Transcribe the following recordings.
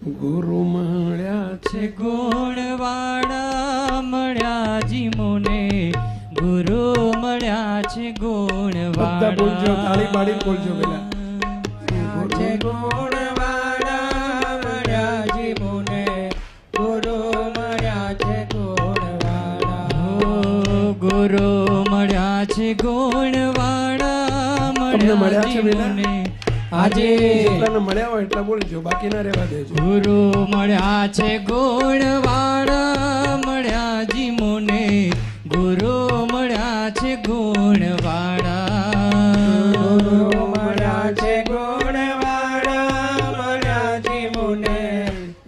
ગુરુ મળ્યા છે ગુણવાળા મળ્યા જી મુને, ગુરુ મળ્યા છે બધા બોલજો, તાળી પાડીને બોલજો પેલા. છે ગુણવાળા મળ્યા જી મુને, ગુરુ મળ્યા છે ગુણવાળા. ગુરુ મળ્યા છે ગુણવાળા તમને મળ્યા છે મળ્યા જી પેલા? મુને. આજે જેટલાને મળ્યા હોય એટલા બોલજો, બાકી ના રહેવા દેજો. ગુરુ મળ્યા છે ગુણવાળા મળ્યા જી મુને, ગુરુ મળ્યા છે ગુણવાળા. ગુરુ મળ્યા છે ગુણવાળા મળ્યા જી મુને,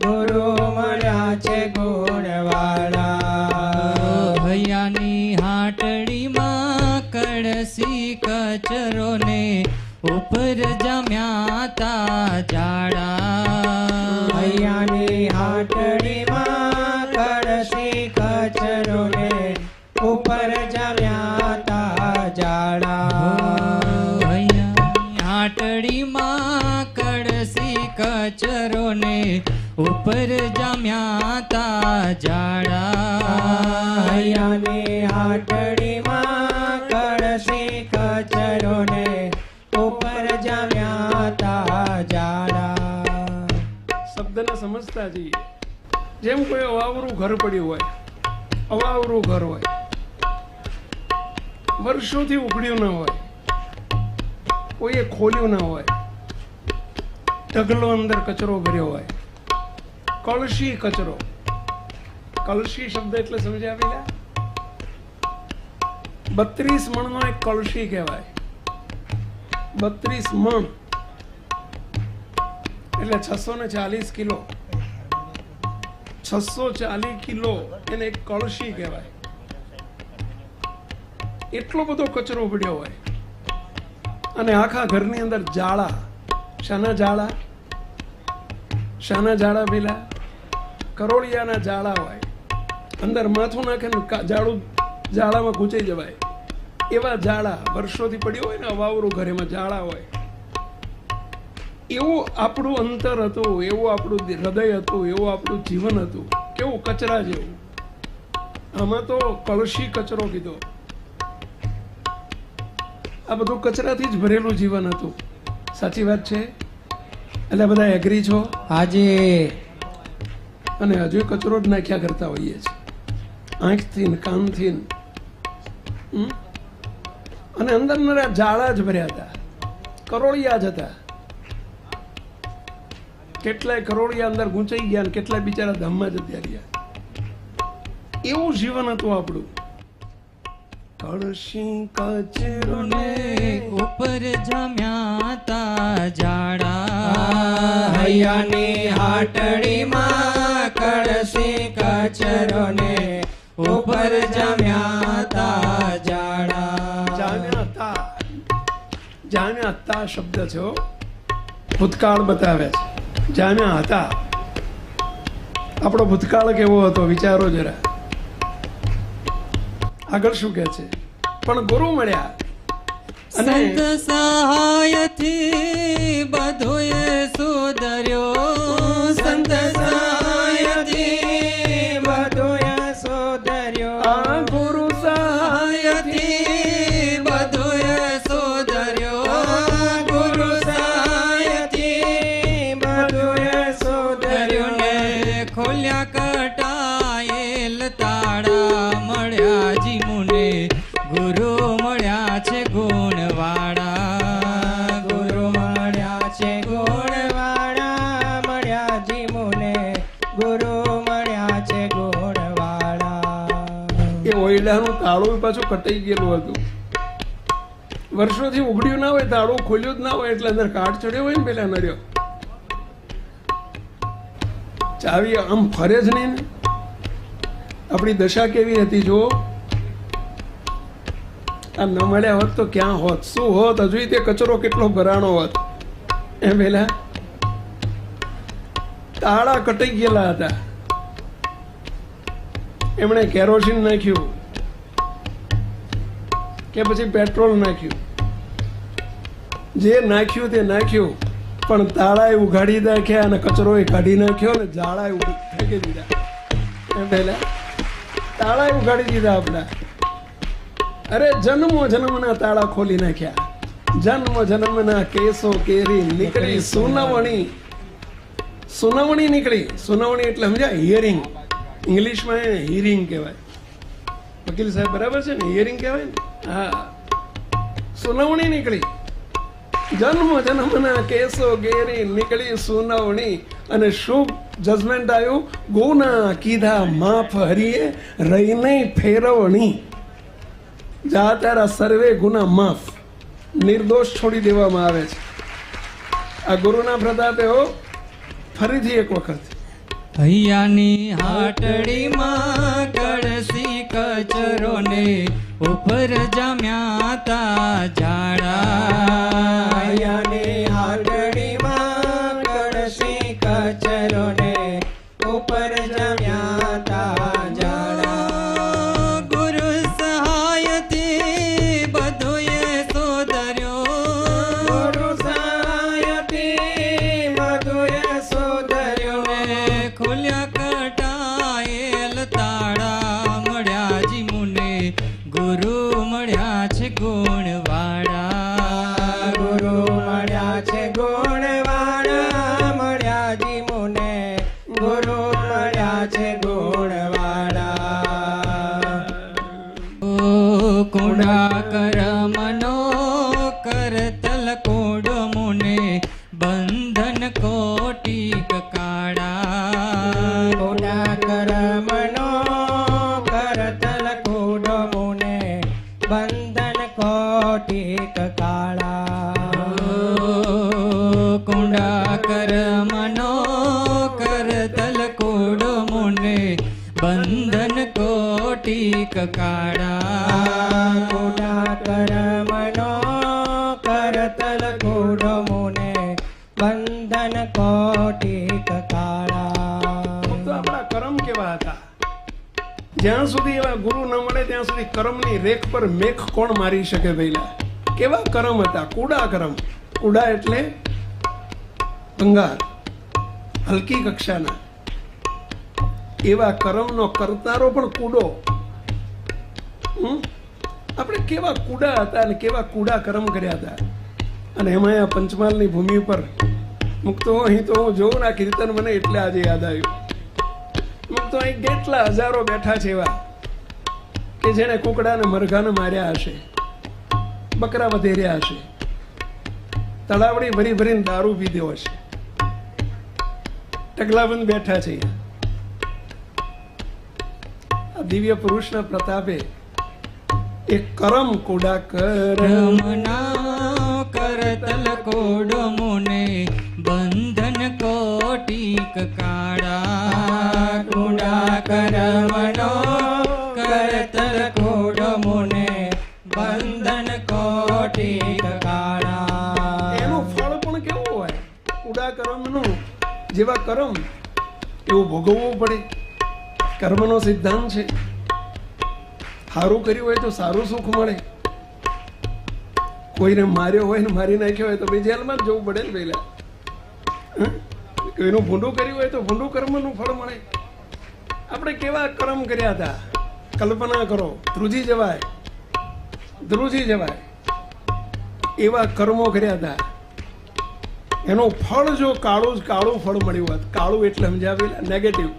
ગુરુ મળ્યા છે ગુણવાળા. હૈયાની હાટડીમાં કળસી કચરો ને ઉપર જમ્યા તા જાડા. હૈયાની હાટડીમાં કળશી કચરો ને ઉપર જમ્યા તા જાડા. હૈયાની હાટડીમાં કળશી કચરો ને ઉપર જમ્યા તા જાડા. હૈયાની હાટડીમાં કળશી કચરો ને ઉપર જમ્યા તા જાડા. શબ્દને સમજતા જઈએ. જેમ કોઈ અવાવરું ઘર પડ્યું હોય, અવાવરું ઘર હોય, વર્ષોથી ઉઘડ્યું ન હોય, કોઈએ ખોલ્યું ન હોય, ઢગલો અંદર કચરો ભર્યો હોય, કળશી કચરો. કળશી શબ્દ એટલે સમજ્યા પેલા? 32 મણનો એક કળશી કહેવાય. 32 મણ એટલે 640 કિલો. 640 કિલો એને એક કળશી કહેવાય. એટલો બધો કચરો પડ્યો હોય અને આખા ઘરની અંદર જાળા. શાના જાળા? શાના જાળા પેલા? કરોળિયાના જાળા હોય. અંદર માથું નાખે ને જાળું જાળામાં ગૂંચાઈ જવાય એવા જાળા વર્ષોથી પડ્યો હોય ને અવાવરું ઘરેમાં જાળા હોય. એવું આપણું અંતર હતું, એવું આપણું હૃદય હતું, એવું આપણું જીવન હતું. કેવું કચરા જેવું. આમાં તો કળશી કચરો કીધો. આ બધું કચરાથી જ ભરેલું જીવન હતું. સાચી વાત છે? એટલે બધા એગ્રી છો? આજે અને હજુ કચરો જ નાખ્યા કરતા હોઈએ છીએ, આંખથી ને કાનથી. અને અંદર જાળા જ ભર્યા હતા, કરોળિયા જ હતા. કેટલાય કરોળિયા અંદર ગૂંચાઈ ગયા ને કેટલાય બિચારા ધામમાં જતા રહ્યા. એવું જીવન હતું આપણું. કળશી કચરો ને ઉપર જમ્યા તા જાડા. હૈયાની હાટડીમાં કળશી કચરો ને ઉપર જમ્યા તા જાડા. જામ્યા હતા. જામ્યા હતા શબ્દ છે હો. ભૂતકાળ બતાવે છે. જામ્યા હતા. આપણો ભૂતકાળ કેવો હતો વિચારો જરા. આગળ શું કહે છે? પણ ગુરુ મળ્યા અને સંત સહાયથી બધુંય સુધર્યો. સંત સહાયથી બધુંય સુધર્યો. આ ગુરુ સહાયથી બધુંય સુધર્યો. ગુરુ સહાયથી બધુંય સુધર્યો ને ખોલ્યા કટાયેલ તાળા મળ્યા જી મુને, ગુરુ મળ્યા છે ગુણવાળા. ગુરુ મળ્યા છે ગુણવાળા મળ્યા જી મુને, ગુરુ મળ્યા છે ગુણવાળા. એ ઓયડાનું તાળું પાછું કટાઈ ગયેલું હતું. વર્ષોથી ઉઘડ્યું ના હોય, તાળું ખોલ્યું જ ના હોય એટલે અંદર કાટ ચડ્યો હોય ને પેલા નર્યો. ચાવી આમ ફરે જ નહીં ને. આપણી દશા કેવી હતી જો. આ ન મળ્યા હોત તો ક્યાં હોત, શું હોત? હજુ તે કચરો કેટલો ભરાણો હોત. એમ પેલા તાળા કટાઈ ગયેલા હતા. એમણે કેરોસીન નાખ્યું કે પછી પેટ્રોલ નાખ્યું. જે નાખ્યું તે નાખ્યું. પણ તાળાએ ઉઘાડી નાખ્યા અને કચરો કાઢી નાખ્યો ને જાળાએ ફેંકી દીધા. પહેલા તાળાએ ઉઘાડી દીધા આપણા. અરે જન્મો જન્મના તાળા ખોલી નાખ્યા. જન્મ જન્મના કેસો કેરી નીકળી સુનાવણી. સુનાવણી નીકળી. સુનાવણી એટલે સમજ્યા? હિયરિંગ. ઇંગ્લિશમાં હિયરિંગ કહેવાય. વકીલ સાહેબ બરાબર છે ને? હિયરિંગ કહેવાય ને? હા. સુનાવણી નીકળી. જન્મ જન્મના કેસો કેરી નીકળી સુનાવણી અને શુભ જજમેન્ટ આવ્યું. ગુના કીધા માફ હરીએ રહીને ફેરવણી. જા તારા સર્વે ગુના માફ, નિર્દોષ છોડી દેવામાં આવે છે. આ ગુરુના પ્રતાપે હો. ફરીથી એક વખત હૈયાની હાટડીમાં કળસી કચરો ને ઉપર જમ્યા તા ઝાડા. હૈયાની હાટડીમાં કળસી કચરો ને ઉપર જમ્યા તા ઝાડા. ગુરુ સહાયથી બધુંએ સુધર્યો. ગુરુ સહાયથી બધુંએ સુધર્યો. ખુલ્યા કટાયેલ તાળા મળ્યા જી મુને. ગુરુ મળ્યા છે ગુણવાળા. ગુરુ મળ્યા છે ગુણવાળા. મળ્યા જી મુને ગુરુ મળ્યા છે ગુણવાળા. ઓ કુંડા કરમનો કરતલ કોડ મુને બંધન કોટિક કાળા. કોડા કરમનો કરતલ કૂડ મુને બંધન કોટિક કાળા. કુંડા કરમનો કરતલ કોડ મુને બંધન કોટિક કાળા. કોડા કરમનો કરતલ કૂડ મુને બંધન કોટિક કાળા. તો આપણા કર્મ કેવા હતા? જ્યાં સુધી એવા ગુરુ ન મળે ત્યાં સુધી કર્મની રેખ પર મેખ કોણ મારી શકે? પહેલા કેવા કર્મ હતા? કુડા કર્મ. કુડા એટલે ભંગાર, હલકી કક્ષાના. એવા કર્મનો કરતારો પણ કુડો. આપણે કેવા કુડા હતા અને કેવા કુડા કર્મ કર્યા હતા. અને એમાં આ પંચમહાલની ભૂમિ પર મુક્તો અહીં તો હું જોઉં ના કીર્તન મને એટલે આજે યાદ આવ્યું. મુક્તો અહીં કેટલા હજારો બેઠા છે એવા કે જેને કુકડાને મરઘાને માર્યા હશે, બકરા વધેર્યા હશે, તળાવડી ભરી ભરીને દારૂ પીધો હશે. ટકલાબંધ બેઠા છે. આ દિવ્ય પુરુષના પ્રતાપે એક કરમ કુડા કરમ રમના કરતલ કોડ મુને બંધન કોટિક કાળા. કુડા કરમનો કરતલ કૂડ મુને બંધન કોટિક કાળા. એનું ફળ પણ કેવું હોય? કુડા કર્મનું જેવા કર્મ એવું ભોગવવું પડે. કર્મનો સિદ્ધાંત છે. સારું કર્યું હોય તો સારું સુખ મળે. કોઈને માર્યો હોય ને મારી નાખ્યો હોય તો ભાઈ જેલમાં જ જવું પડે ને પહેલા. કોઈનું ભૂંડું કર્યું હોય તો ભૂંડું કર્મનું ફળ મળે. આપણે કેવા કર્મ કર્યા હતા કલ્પના કરો. ધ્રુજી જવાય, ધ્રુજી જવાય એવા કર્મો કર્યા હતા. એનું ફળ જો કાળું ફળ મળ્યું હોત. કાળું એટલે સમજાવેલા નેગેટિવ.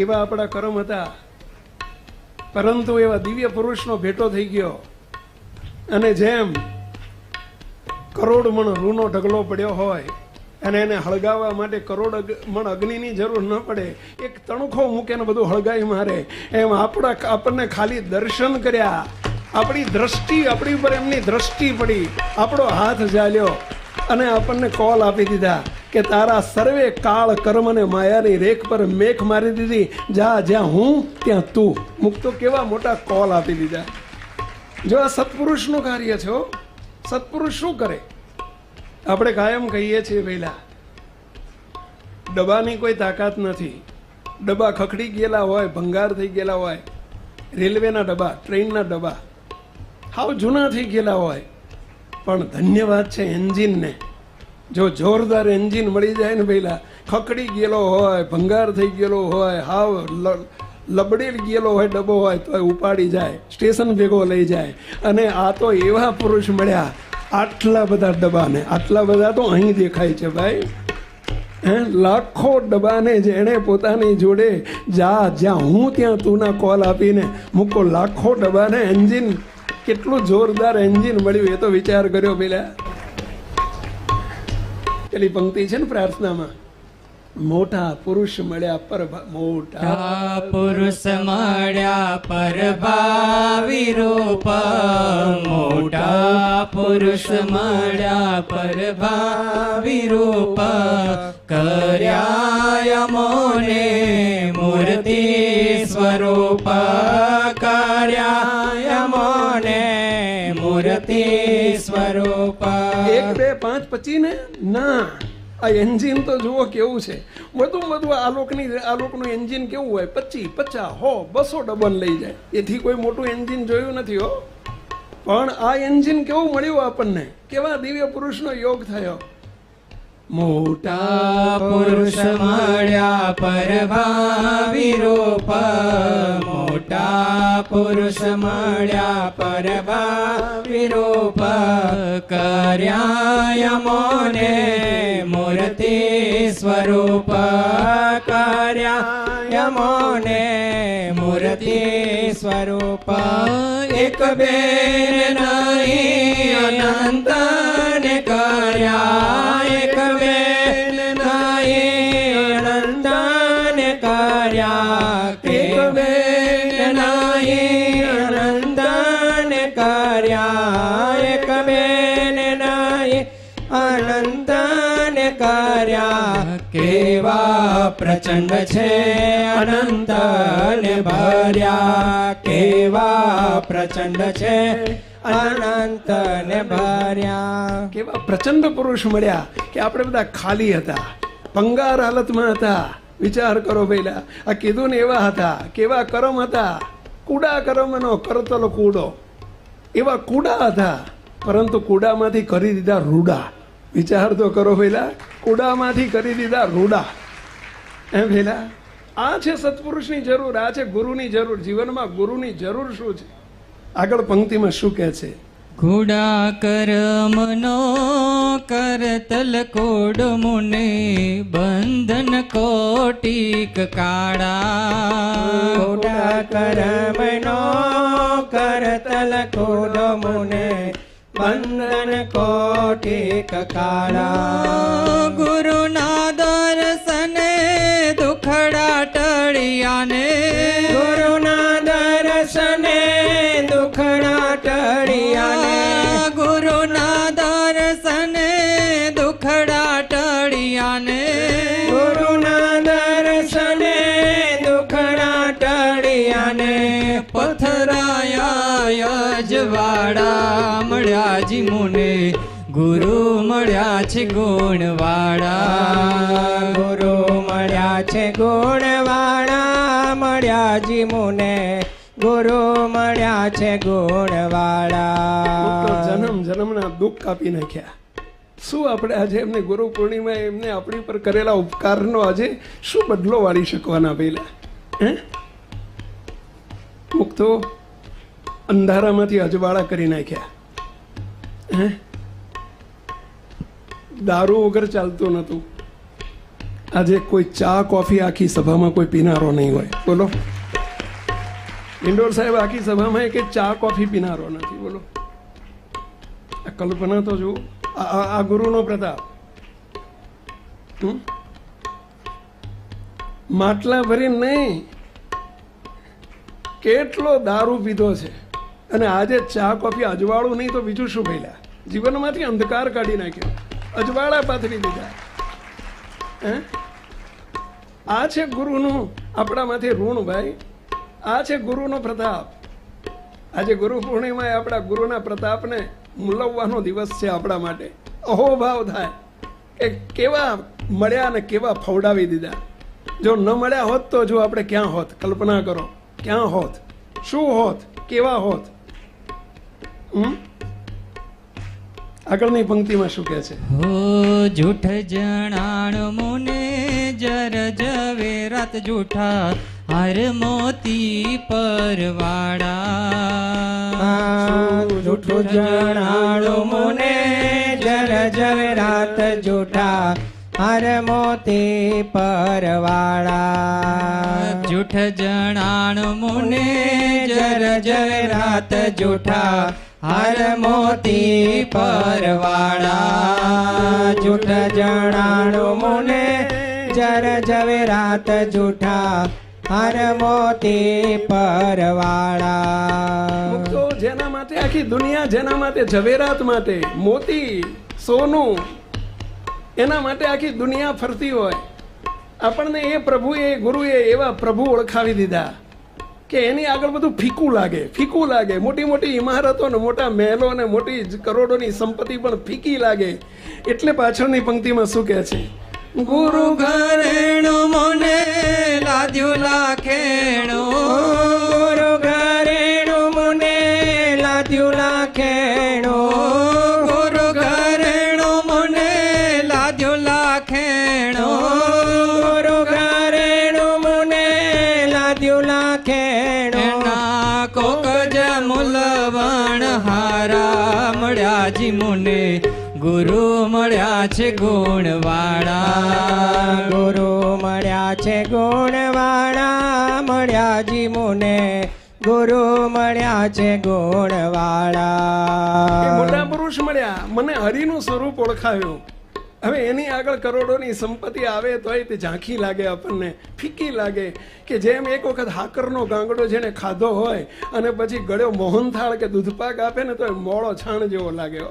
એવા આપણા કર્મ હતા. પરંતુ એવા દિવ્ય પુરુષનો ભેટો થઈ ગયો અને જેમ કરોડ મણ રૂનો ઢગલો પડ્યો હોય અને એને હળગાવવા માટે કરોડ મણ અગ્નિની જરૂર ન પડે, એક તણખો મૂકે ને બધું હળગાઈ મારે, એમ આપણને ખાલી દર્શન કર્યા, આપણી દ્રષ્ટિ, આપણી ઉપર એમની દ્રષ્ટિ પડી, આપણો હાથ ઝાલ્યો અને આપણને કોલ આપી દીધા કે તારા સર્વે કાળ કર્મ અને માયાની રેખ પર મેખ મારી દીધી. જા, જ્યાં હું ત્યાં તું. મુક્તો કેવા મોટા કોલ આપી દીધા. જો આ સત્પુરુષનું કાર્ય છે. સત્પુરુષ શું કરે? આપણે કાયમ કહીએ છીએ પહેલા ડબ્બાની કોઈ તાકાત નથી. ડબ્બા ખખડી ગયેલા હોય, ભંગાર થઈ ગયેલા હોય, રેલવેના ડબ્બા, ટ્રેનના ડબ્બા હાવ જૂના થઈ ગયેલા હોય, પણ ધન્યવાદ છે એન્જિનને. જો જોરદાર એન્જિન મળી જાય ને પહેલા, ખકડી ગયેલો હોય, ભંગાર થઈ ગયેલો હોય, હાવ લબડેલ ગયેલો હોય ડબ્બો હોય તો ઉપાડી જાય, સ્ટેશન ભેગો લઈ જાય. અને આ તો એવા પુરુષ મળ્યા, આટલા બધા ડબ્બાને, આટલા બધા તો અહીં દેખાય છે ભાઈ, લાખો ડબ્બાને જેણે પોતાની જોડે જ્યાં હું ત્યાં તુંના કોલ આપીને મૂકો, લાખો ડબ્બાને એન્જિન, કેટલું જોરદાર એન્જિન મળ્યું એ તો વિચાર કર્યો પેલા. પેલી પંક્તિ છે ને પ્રાર્થનામાં, મોટા પુરુષ મળ્યા મોટા પુરુષ મળ્યા પરભાવી રૂપ, મોટા પુરુષ મળ્યા પરભાવી રૂપ, કર્યા મોને મૂર્તિ સ્વરૂપ, કર્યા મોને મૂર્તિ સ્વરૂપ. 1, 2, 5 પછી ને ના, આ એન્જિન તો જુઓ કેવું છે. બધું આ લોકનું એન્જિન કેવું હોય, 25, 50, 100, 200 ડબલ લઈ જાય. એથી કોઈ મોટું એન્જિન જોયું નથી હો. પણ આ એન્જિન કેવું મળ્યું આપણને, કેવા દિવ્ય પુરુષનો યોગ થયો. મોટા પુરુષ મળ્યા પરભાવી રૂપ, મોટા પુરુષ મળ્યા પરભાવી રૂપ, કર્યા મોને મૂર્તિ સ્વરૂપ, કર્યા મોને મૂર્તિ સ્વરૂપ. એક બેન નહીં અનંત ને કર્યા, એક બેન નહીં અનંત ને કર્યા, એક બેન નહીં અનંત ને કર્યા, એક બેન નહીં અનંત ને કર્યા. કેવા પ્રચંડ છે અનંત ને ભર્યા, કેવા પ્રચંડ છે અનંત ને ભર્યા. કેવા પ્રચંડ પુરુષ મળ્યા કે આપણે બધા ખાલી હતા, ભંગાર હાલતમાં હતા. વિચાર કરો પહેલા, આ કીધું ને એવા હતા, કેવા કરમ હતા, કુડા કરમનો કરતલ કૂડો, એવા કુડા હતા. પરંતુ કુડામાંથી કરી દીધા રૂડા. વિચાર તો કરો પહેલા, કુડામાંથી કરી દીધા રૂડા. એમ પહેલા આ છે સત્પુરુષની જરૂર, આ છે ગુરુની જરૂર. જીવનમાં ગુરુની જરૂર શું છે? આગળ પંક્તિમાં શું કહે છે? કુડા કરમનો કરતલ કોડ મુને, બંધન કોટિક કાળા. કુડા કરમનો કરતલ કોડ મુને, બંધન કોટિક કાળા. ગુરુના દર્શને દુખડા ટળિયાને, ગુરુના દર્શને દુખડા ટળિયાને, ગુરુના દર્શને દુખડા ટળિયાને, ગુરુના દર્શને દુખડા ટળિયાને. પથરાયા અજવાળા મળ્યા જી મુને, ગુરુ મળ્યા છે ગુણવાળા. ગુરુ મળ્યા છે ગુણવાળા, મળ્યા જી મુને ગુરુ મળ્યા છે ગુણવાળા. જન્મ જન્મના દુઃખ કાપી નાખ્યા. શું આપણે આજે એમને ગુરુ પૂર્ણિમા એમને આપણી પર કરેલા ઉપકારનો આજે શું બદલો વાળી શકવાના? પહેલા મુક્તો અંધારામાંથી અજવાળા કરી નાખ્યા. દારૂ વગર ચાલતું નતું. આજે કોઈ ચા કોફી આખી સભામાં કોઈ પીનારો નહીં હોય. બોલો, ઇન્ડોર સાહેબ આખી સભામાં કે ચા કોફી પીનારો નથી. બોલો, આ કલ્પના તો જુઓ. આ ગુરુનો પ્રતાપ. માટલા ભરી નહીં, કેટલો દારૂ પીધો છે. અને આજે ચા કોફી અજવાળું નહીં તો બીજું શું? પહેલા જીવનમાંથી અંધકાર કાઢી નાખ્યો, અજવાળા પાથરી દીધા. આ છે ગુરુનું આપણામાંથી ઋણ ભાઈ. આ છે ગુરુનો પ્રતાપ. આજે ગુરુ પૂર્ણિમા આપણા ગુરુના પ્રતાપને મૂલવવાનો દિવસ છે આપણા માટે. અહોભાવ થાય કે કેવા મળ્યા ને કેવા ફવડાવી દીધા. જો ન મળ્યા હોત તો જો આપણે ક્યાં હોત? કલ્પના કરો, ક્યાં હોત, શું હોત, કેવા હોત? આગળની પંક્તિમાં શું કહે છે? હો જૂઠ જણાણ મુને જર ઝવેરાત જૂઠા હાર મોતી પરવાળા. જૂઠું જણાણું મુને જર ઝવેરાત જૂઠા હાર મોતી પરવાળા. જૂઠ જણાણ મુને જર ઝવેરાત જૂઠા હાર મોતી પરવાળા. જૂઠ જણાણું મુને જર ઝવેરાત જૂઠા હાર મોતી પરવાળા. તો જેના માટે આખી દુનિયા, જેના માટે ઝવેરાત માટે મોતી સોનું, એના માટે આખી દુનિયા ફરતી હોય, આપણને એ પ્રભુએ, ગુરુએ એવા પ્રભુ ઓળખાવી દીધા કે એની આગળ બધું ફીકું લાગે, ફીકું લાગે. મોટી મોટી ઇમારતો ને મોટા મહેલો ને મોટી કરોડોની સંપત્તિ પણ ફીકી લાગે. એટલે પાછળની પંક્તિમાં શું કહે છે? ગુરુ ઘરેણું મને લાદ્યું લાખેણું. ગુરુ ઘરેણું મને લાદ્યું લાખેણું. ગુરુ ઘરેણું મને લાદ્યું લાખેણું. ગુરુ ઘરેણું મને લાદ્યું લાખેણું. એના કોક જ મૂલવણ હારા મળ્યા જી મુને ગુરુ મળ્યા છે ગુણવાળા. ગુરુ મળ્યા છે ગુણવાળા. મળ્યા જી મુને ગુરુ મળ્યા છે એ ગુણવાળા. મોટા પુરુષ મળ્યા, મને હરિનું સ્વરૂપ ઓળખાયું. હવે એની આગળ કરોડોની સંપત્તિ આવે તોય તે ઝાંખી લાગે, આપણને ફીકી લાગે. કે જેમ એક વખત હાકરનો ગાંગડો જેને ખાધો હોય અને પછી ગળ્યો મોહનથાળ કે દૂધપાક આપે ને તો એ મોળો છાણ જેવો લાગે.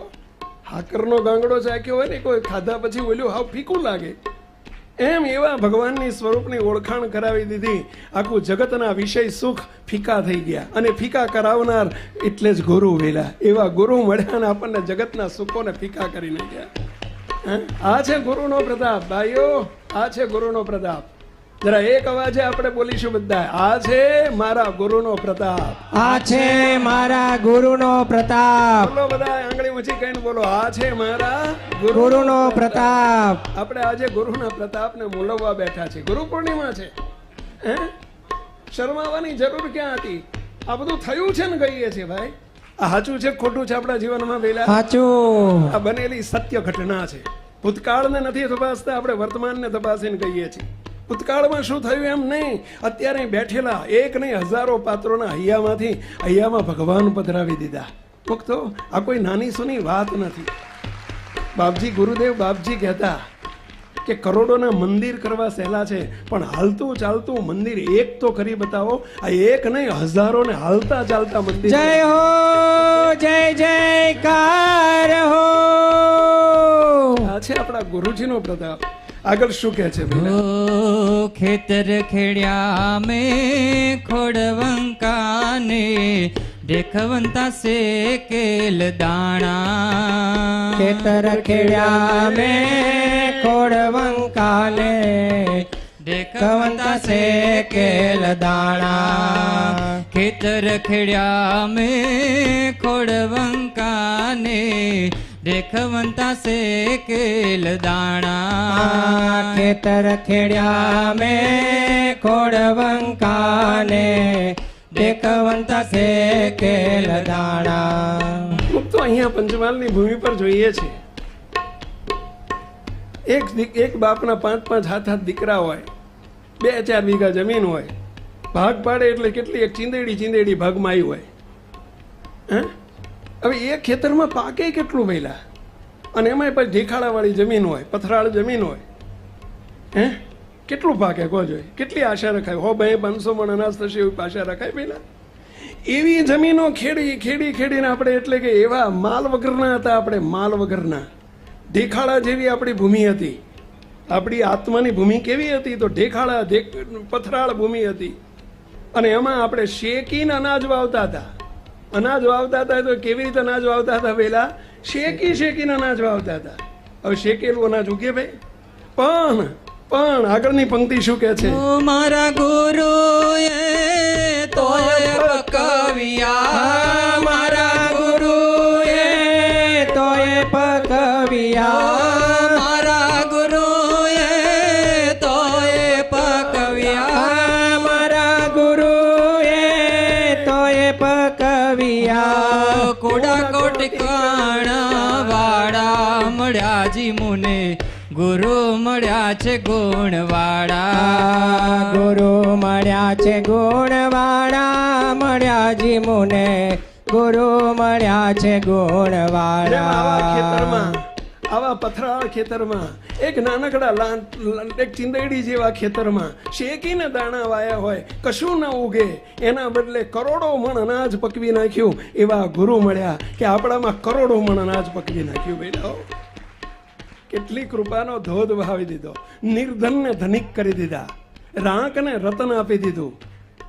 હાકરનો ગાંગડો ચાખ્યો હોય ને કોઈ ખાધા પછી ઓલ્યું હાવ ફીકું લાગે. એમ એવા ભગવાનની સ્વરૂપની ઓળખાણ કરાવી દીધી. આખું જગતના વિષય સુખ ફીકા થઈ ગયા અને ફીકા કરાવનાર એટલે જ ગુરુ વેલા. એવા ગુરુ મળ્યા ને આપણને જગતના સુખોને ફીકા કરી નાખ્યા. આ છે ગુરુનો પ્રતાપ ભાઈઓ, આ છે ગુરુનો પ્રતાપ. જરા એક અવાજે આપણે બોલીશું બધા, આ છે મારા ગુરુનો પ્રતાપ. આ છે મારા ગુરુનો પ્રતાપ. બોલો બધા આંગળી ઊંચી કહીને બોલો, આ છે મારા ગુરુનો પ્રતાપ. આપણે આજે ગુરુના પ્રતાપને મૂલવવા બેઠા છે. ગુરુ પૂર્ણિમા છે. શરમાવાની જરૂર ક્યાં હતી? આ બધું થયું છે ને કહીએ છીએ ભાઈ. આ સાચું છે ખોટું છે આપણા જીવનમાં વેલા? સાચું. આ બનેલી સત્ય ઘટના છે. ભૂતકાળને નથી તપાસતા, આપણે વર્તમાનને તપાસીને કહીએ છીએ. ભૂતકાળમાં શું થયું એમ નહીં, અત્યારે બેઠેલા એક નહીં હજારો પાત્રોના હૈયામાં ભગવાન પધરાવી દીધા. ભક્તો, આ કોઈ નાની સુની વાત નથી. બાપજી, ગુરુદેવ બાપજી કહેતા કે કરોડોના મંદિર કરવા સહેલા છે, પણ હાલતું ચાલતું મંદિર એક તો કરી બતાવો. આ એક નહીં હજારો ને હાલતા ચાલતા મંદિર. જય હો, જય જયકાર હો. આ છે આપણા ગુરુજીનો પ્રતાપ. આગળ શું કહે છે? ઓ ખેતર ખેડ્યા મેં ખોડવંકાને દેખવંતા સે કેલ દાણા. ખેતર ખેડ્યા મેં ખોડવંકાને દેખવંતા સે કેલ દાણા. ખેતર ખેડ્યા મેં ખોડવંકાને દેખવંતા સે કેલ દાણા. ખેતર ખેડ્યા મેં ખોડવંકાને દેખવંતા સે કેલ દાણા. તો અહીંયા પંચમહાલની ભૂમિ પર જોઈએ છે, એક બાપના 5-5 હાથ દીકરા હોય, 2-4 વીઘા જમીન હોય, ભાગ પાડે એટલે કેટલી એક ચીંદેડી ભાગમાં આવી હોય. હવે એ ખેતરમાં પાકે કેટલું વહેલા, અને એમાં પછી ઢેખાડાવાળી જમીન હોય, પથરાળ જમીન હોય. કેટલું પાકે કહો જોઈએ? કેટલી આશા રખાય? 100-500 મણ અનાજ થશે એવી આશા રખાય પહેલા? એવી જમીનો ખેડીને આપણે, એટલે કે એવા માલ વગરના હતા આપણે, માલ વગરના. ઢેખાડા જેવી આપણી ભૂમિ હતી. આપણી આત્માની ભૂમિ કેવી હતી? તો ઢેખાડા પથરાળ ભૂમિ હતી. અને એમાં આપણે શેકીને અનાજ વાવતા હતા. તો કેવી રીતે અનાજ વાવતા હતા? પેલા શેકીને અનાજ વાવતા હતા. હવે શેકેલું અનાજ ઉગે ભાઈ? પણ આગળની પંક્તિ શું કે છે? મારા ગુરુ તોય પકવ્યા. મારા ગુરુ તોય મળ્યાજી મુને ગુરુ મળ્યા છે ગુણવાળા ગુરુ મળ્યા છે ગુણવાળા મળ્યાજી મુને ગુરુ મળ્યા છે જેમ આવા ખેતરમાં ગુણવાળા આવા પથરાળ ખેતરમાં એક નાનકડા એક ચીંદડી જેવા ખેતરમાં શેકીને દાણા વાયા હોય કશું ન ઉગે એના બદલે કરોડો મણ અનાજ પકવી નાખ્યું એવા ગુરુ મળ્યા કે આપણામાં કરોડો મણ અનાજ પકવી નાખ્યું બેટા કેટલી કૃપાનો ધોધ વહાવી દીધો નિર્ધનને ધનિક કરી દીધા રાંકને રતન આપી દીધું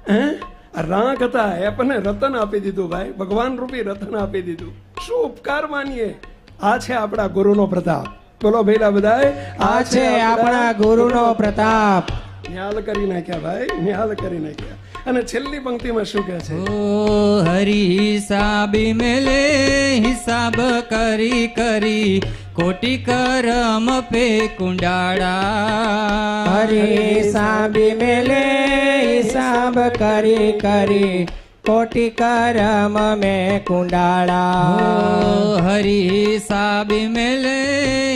હે રાંક હતા એપને રતન આપી દીધું ભાઈ ભગવાન રૂપી રતન આપી દીધું શું ઉપકાર માનીએ આ છે આપણા ગુરુનો પ્રતાપ બોલો ભઈલા બધાય આ છે આપણા ગુરુનો પ્રતાપ ન્યાલ કરી નાખ્યા ભાઈ ન્યાલ કરી નાખ્યા અને છેલ્લી પંક્તિમાં શું કહે છે ઓ હરી હિસાબી મેલે હિસાબ કરી કરી કોટી કરમ પે કુંડાળા હરી સાબી મેલે હિસાબ કરી કરી કોટી કરમ મેં કુંડાળા હરી હિસાબી મેલે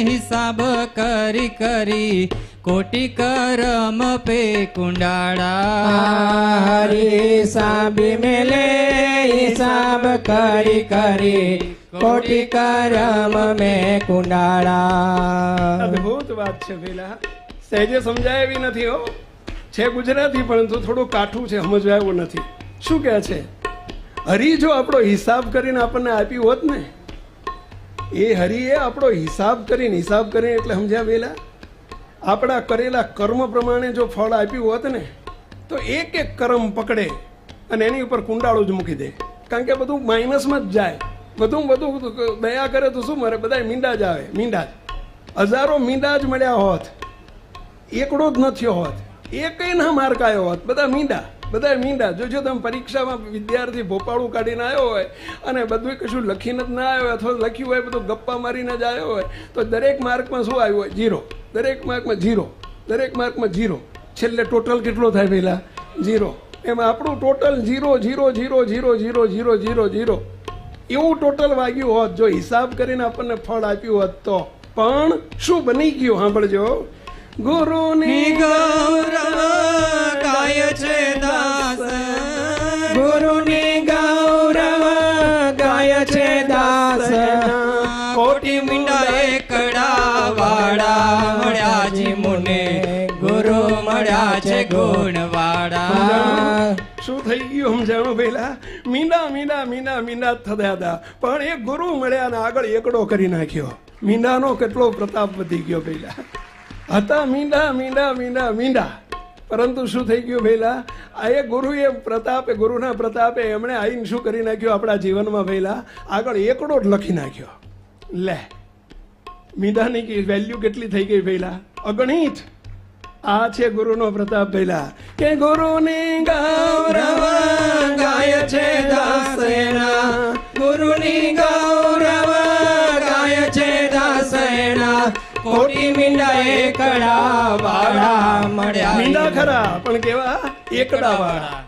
હિસાબ કરી કરી કોટી કરમ પે કુંડાળા હરી સાબી મેલે હિસાબ કરી કરી કોટી કરમ મેં કુંડાળા અદભુત વાત છે પેલા સહેજે સમજાય એવી નથી હો છે ગુજરાતી પરંતુ થોડું કાઠું છે સમજવા એવું નથી શું કહે છે હરી જો આપણો હિસાબ કરીને આપણને આપ્યું હોત ને એ હરીએ આપણો હિસાબ કરીને એટલે સમજ્યા પેલા આપણા કરેલા કર્મ પ્રમાણે જો ફળ આપ્યું હોત ને તો એક એક કર્મ પકડે અને એની ઉપર કુંડાળું જ મૂકી દે કારણ કે બધું માઇનસમાં જ જાય બધું દયા કરે તો શું મરે બધા મીંડા જ આવે મીંડા જ હજારો મીંડા જ મળ્યા હોત એકડો જ ન થયો હોત એકય ના માર્ક આવ્યો હોત બધા મીંડા જોજો તમે પરીક્ષામાં વિદ્યાર્થી ભોપાળું કાઢીને આવ્યો હોય અને બધું કશું લખીને જ ના આવ્યો હોય અથવા લખ્યું હોય બધું ગપ્પા મારીને જ આવ્યો હોય તો દરેક માર્કમાં શું આવ્યું હોય ઝીરો દરેક માર્કમાં ઝીરો છેલ્લે ટોટલ કેટલો થાય પહેલા ઝીરો એમાં આપણું ટોટલ ઝીરો એવું ટોટલ વાગ્યું હોત જો હિસાબ કરીને આપણને ફળ આપ્યું હોત તો પણ શું બની ગયું સાંભળજો ગુરુની ગૌરવ ગાય છે દાસ ગુરુની ગૌરવ ગાય છે દાસ કોટી મીંડા એકડા વાળા મળ્યાજી મુને ગુરુ મળ્યા છે ગુણવાળા શું થઈ ગયું સમજાણું પેલા મીંડા થયા હતા પણ એ ગુરુ મળ્યા ને આગળ એકડો કરી નાખ્યો મીંડાનો કેટલો પ્રતાપ વધી ગયો પેલા હતા મીંડા પરંતુ શું થઈ ગયું પેલા આ એ ગુરુના પ્રતાપે એમણે આઈને શું કરી નાખ્યું આપણા જીવનમાં પેલા આગળ એકડો જ લખી નાખ્યો લે મીંડાની વેલ્યુ કેટલી થઈ ગઈ પેલા અગણિત આ છે ગુરુનો પ્રતાપ પેલા કે ગુરુની ગૌરવ ગાય છે દાસેના ગુરુની ગૌરવ ગાય છે દાસેના કોટી મીંડા એકડા વાળા મળ્યા મીંડા ખરા પણ કેવા એકડા વાળા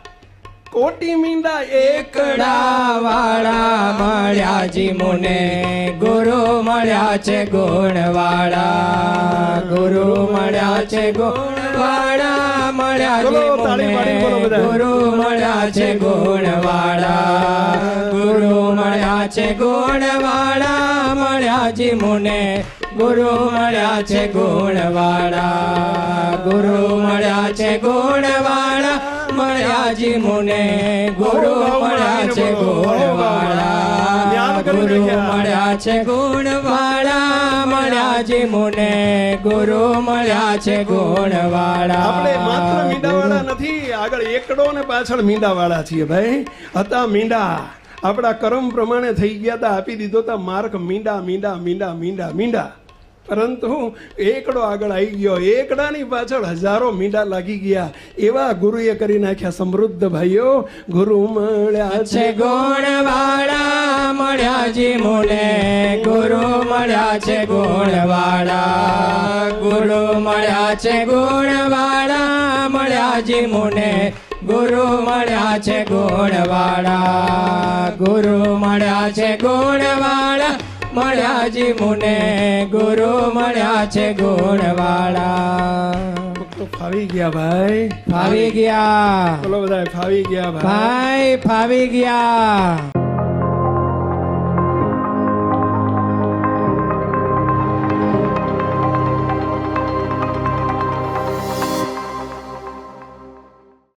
કોટી મીંડા એકડા વાળા મળ્યા જી મુને ગુરુ મળ્યા છે ગુણવાળા ગુરુ મળ્યા છે ગુણવાળા મળ્યા જી મુને ગુરુ મળ્યા છે ગુણવાળા ગુરુ મળ્યા છે ગુણવાળા મળ્યા જી મુને ગુરુ મળ્યા છે ગુણવાળા ગુરુ મળ્યા છે ગુણવાળા મળ્યા જી મુને ગુરુ મળ્યા છે ગુણવાળા ગુરુ મળ્યા છે ગુણવાળા મળ્યા જી મુને ગુરુ મળ્યા છે ગુણવાળા આપણે માત્ર મીંડાવાળા નથી આગળ એકડો ને પાછળ મીંડાવાળા છીએ ભાઈ હતા મીંડા આપણા કર્મ પ્રમાણે થઈ ગયા હતા આપી દીધો હતા માર્ક મીંડા પરંતુ એકડો આગળ આવી ગયો એકડાની પાછળ હજારો મીંડા લાગી ગયા એવા ગુરુએ કરી નાખ્યા સમૃદ્ધ ભાઈઓ ગુરુ મળ્યા છે ગુણવાળા મળ્યા જી મુને ગુરુ મળ્યા છે ગુણવાળા ગુરુ મળ્યા છે ગુણવાળા મળ્યા જી મુને ગુરુ મળ્યા છે ગુણવાળા ગુરુ મળ્યા છે ગુણવાળા મળ્યા જી મુને ગુરુ મળ્યા છે ગુણવાળા તો ફાવી ગયા ભાઈ, ફાવી ગયા બોલો બધા ફાવી ગયા ભાઈ. ભાઈ ફાવી ગયા